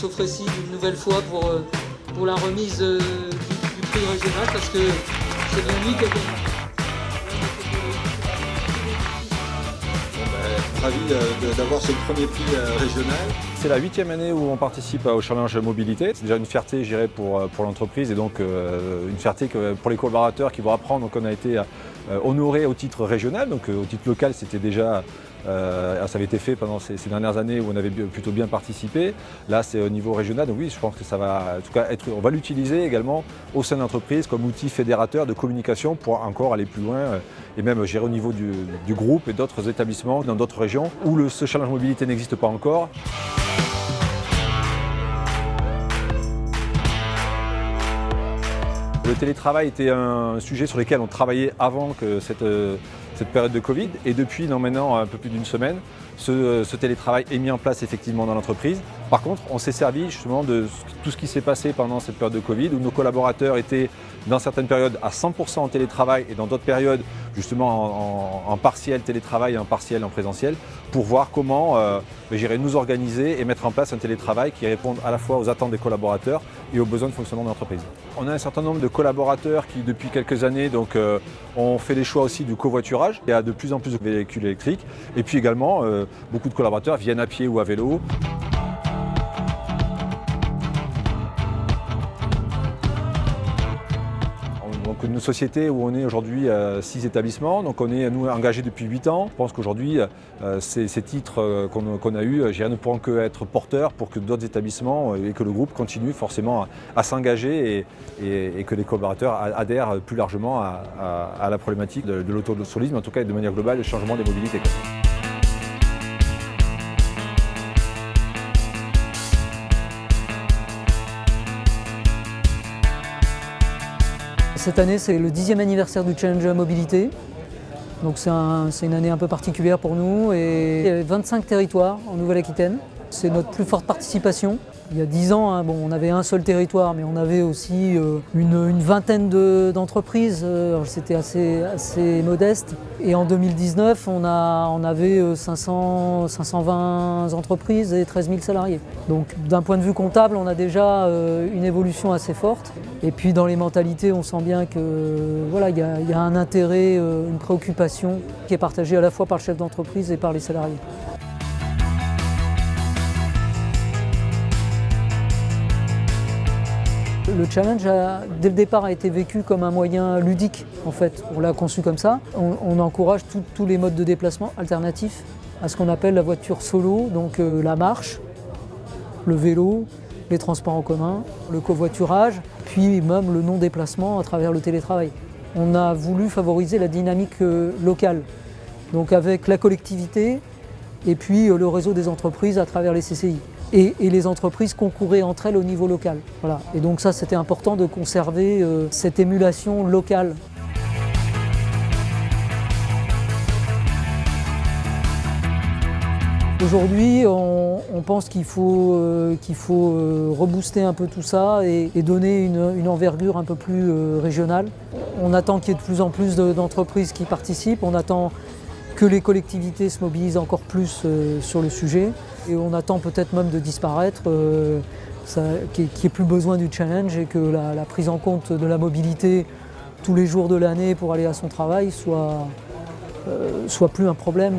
Sofrécy une nouvelle fois pour la remise du prix régional, parce que c'est bien lui qui a gagné. Ravi d'avoir ce premier prix régional. C'est la 8e année où on participe au Challenge Mobilité. C'est déjà une fierté, je dirais, pour l'entreprise et donc une fierté pour les collaborateurs qui vont apprendre. Donc on a été honoré au titre régional, donc au titre local c'était déjà, ça avait été fait pendant ces dernières années où on avait plutôt bien participé. Là c'est au niveau régional, donc oui je pense que ça va, en tout cas on va l'utiliser également au sein de l'entreprise comme outil fédérateur de communication pour encore aller plus loin et même gérer au niveau du groupe et d'autres établissements dans d'autres régions où ce challenge mobilité n'existe pas encore. Le télétravail était un sujet sur lequel on travaillait avant que cette période de Covid et depuis maintenant un peu plus d'une semaine, ce télétravail est mis en place effectivement dans l'entreprise. Par contre, on s'est servi justement de tout ce qui s'est passé pendant cette période de Covid où nos collaborateurs étaient dans certaines périodes à 100% en télétravail et dans d'autres périodes justement en partiel télétravail et en partiel en présentiel pour voir comment nous organiser et mettre en place un télétravail qui réponde à la fois aux attentes des collaborateurs et aux besoins de fonctionnement de l'entreprise. On a un certain nombre de collaborateurs qui depuis quelques années ont fait les choix aussi du covoiturage. Il y a de plus en plus de véhicules électriques et puis également beaucoup de collaborateurs viennent à pied ou à vélo. Donc une société où on est aujourd'hui 6 établissements, donc on est nous engagés depuis 8 ans. Je pense qu'aujourd'hui ces titres qu'on a eus ne pourront qu'être porteurs pour que d'autres établissements et que le groupe continue forcément à s'engager et que les collaborateurs adhèrent plus largement à la problématique de l'autosolisme, en tout cas de manière globale, le changement des mobilités. Cette année, c'est le 10e anniversaire du Challenge Mobilité. Donc c'est une année un peu particulière pour nous. Et il y avait 25 territoires en Nouvelle-Aquitaine. C'est notre plus forte participation. Il y a 10 ans, on avait un seul territoire, mais on avait aussi une vingtaine d'entreprises. C'était assez modeste. Et en 2019, on avait 520 entreprises et 13 000 salariés. Donc d'un point de vue comptable, on a déjà une évolution assez forte. Et puis dans les mentalités, on sent bien que voilà, il y a un intérêt, une préoccupation qui est partagée à la fois par le chef d'entreprise et par les salariés. Le challenge, dès le départ, a été vécu comme un moyen ludique, en fait. On l'a conçu comme ça. On encourage tous les modes de déplacement alternatifs à ce qu'on appelle la voiture solo, donc la marche, le vélo, les transports en commun, le covoiturage, puis même le non-déplacement à travers le télétravail. On a voulu favoriser la dynamique locale, donc avec la collectivité et puis le réseau des entreprises à travers les CCI. Et les entreprises concouraient entre elles au niveau local. Voilà. Et donc ça, c'était important de conserver cette émulation locale. Aujourd'hui, on pense qu'il faut rebooster un peu tout ça et donner une envergure un peu plus régionale. On attend qu'il y ait de plus en plus d'entreprises qui participent. On attend que les collectivités se mobilisent encore plus sur le sujet. Et on attend peut-être même de disparaître, qu'il n'y ait plus besoin du challenge et que la prise en compte de la mobilité tous les jours de l'année pour aller à son travail soit plus un problème.